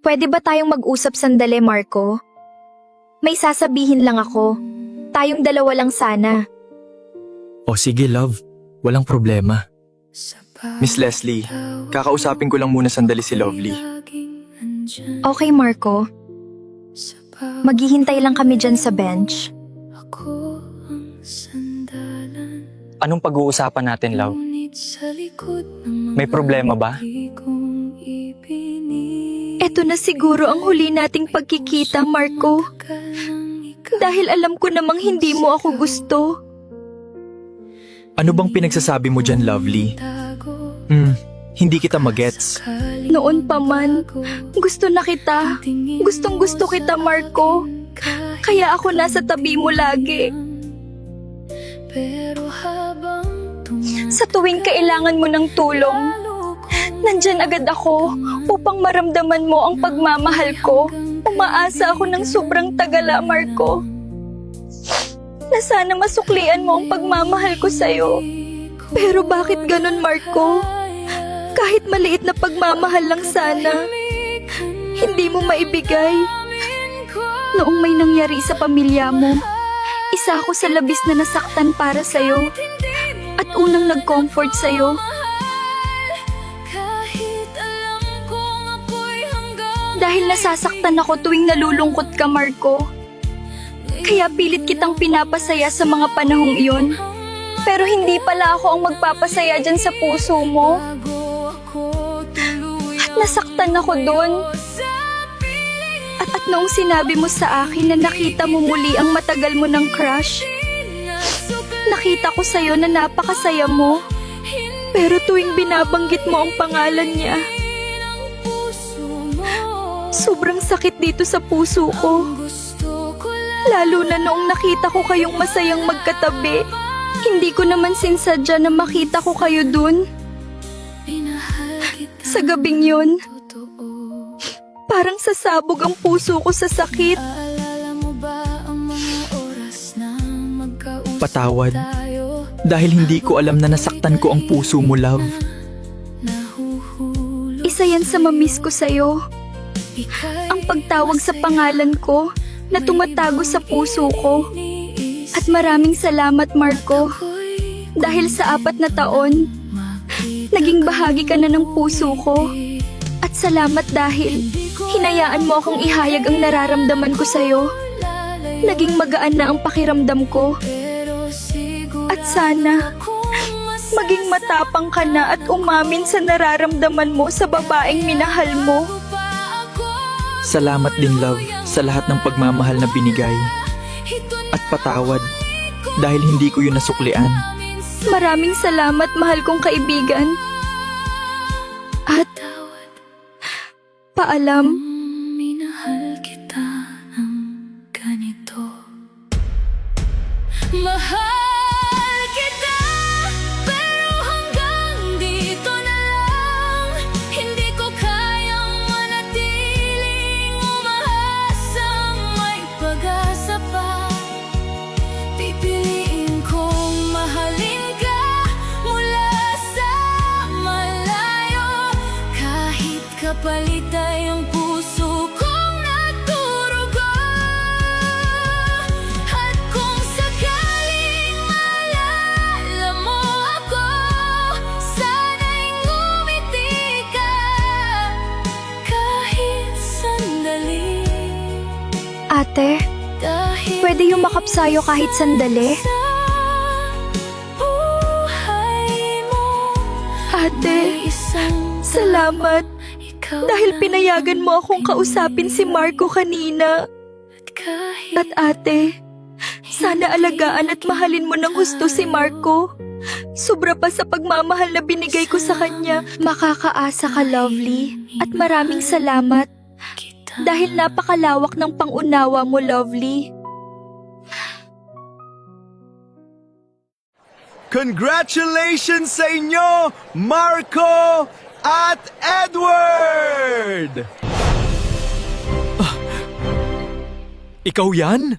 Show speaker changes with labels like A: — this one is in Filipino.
A: Pwede ba tayong mag-usap sandali, Marco? May sasabihin lang ako. Tayong dalawa lang sana.
B: O sige, love. Walang problema. Miss Leslie, kakausapin ko lang muna sandali si Lovely.
A: Okay, Marco. Maghihintay lang kami dyan sa bench.
B: Anong pag-uusapan natin, love? May problema ba?
A: Ito na siguro ang huli nating pagkikita, Marco. Dahil alam ko namang hindi mo ako gusto.
B: Ano bang pinagsasabi mo dyan, Lovely? Hindi kita magets.
A: Noon pa man, gusto na kita. Gustong gusto kita, Marco. Kaya ako nasa tabi mo lagi. Sa tuwing kailangan mo ng tulong, nandyan agad ako upang maramdaman mo ang pagmamahal ko. Umaasa ako ng sobrang tagala, Marco. Na sana masuklian mo ang pagmamahal ko sa'yo. Pero bakit ganun, Marco? Kahit maliit na pagmamahal lang sana, hindi mo maibigay. Noong may nangyari sa pamilya mo, isa ako sa labis na nasaktan para sa'yo. At unang nag-comfort sa'yo. Dahil nasasaktan ako tuwing nalulungkot ka, Marco. Kaya pilit kitang pinapasaya sa mga panahong iyon. Pero hindi pala ako ang magpapasaya dyan sa puso mo. At nasaktan ako doon. At noong sinabi mo sa akin na nakita mo muli ang matagal mo ng crush, nakita ko sa'yo na napakasaya mo. Pero tuwing binabanggit mo ang pangalan niya, sobrang sakit dito sa puso ko. Lalo na noong nakita ko kayong masayang magkatabi. Hindi ko naman sinsadya na makita ko kayo dun. Sa gabing yun, parang sasabog ang puso ko sa sakit.
B: Patawad. Dahil hindi ko alam na nasaktan ko ang puso mo, love.
A: Isa yan sa mamiss ko sa'yo. Ang pagtawag sa pangalan ko na tumatago sa puso ko. At maraming salamat, Marco. Dahil sa 4 na taon, naging bahagi ka na ng puso ko. At salamat dahil hinayaan mo akong ihayag ang nararamdaman ko sa'yo. Naging magaan na ang pakiramdam ko. At sana, maging matapang ka na at umamin sa nararamdaman mo sa babaeng minahal mo.
B: Salamat din, love, sa lahat ng pagmamahal na binigay. At patawad, dahil hindi ko yun nasuklian.
A: Maraming salamat, mahal kong kaibigan. At paalam.
C: Minahal kita ng ganito. Mahal kita, pero hanggang dito na lang. Hindi ko kayang manatiling umahasang may pag-asa pa. Pipiliin kong mahalin ka mula sa malayo. Kahit kapalit ay ang puso kong naturugo. At kung sakaling maalala mo ako, sana'y ngumiti ka kahit sandali.
A: Ate,
C: Dahil
A: pwede yumakap sa'yo kahit sandali?
C: sa buhay mo,
A: Ate,
C: may isang
A: salamat.
C: ikaw
A: Dahil
C: na
A: pinayagan mo akong kausapin si Marco kanina.
C: kahit
A: At ate, sana alagaan at mahalin mo ng husto si Marco. Sobra pa sa pagmamahal na binigay ko sa kanya. Makakaasa ka, Lovely. At maraming salamat.
C: kita
A: Dahil napakalawak ng pangunawa mo, Lovely.
D: Congratulations sa inyo, Marco at Edward!
B: Ikaw yan?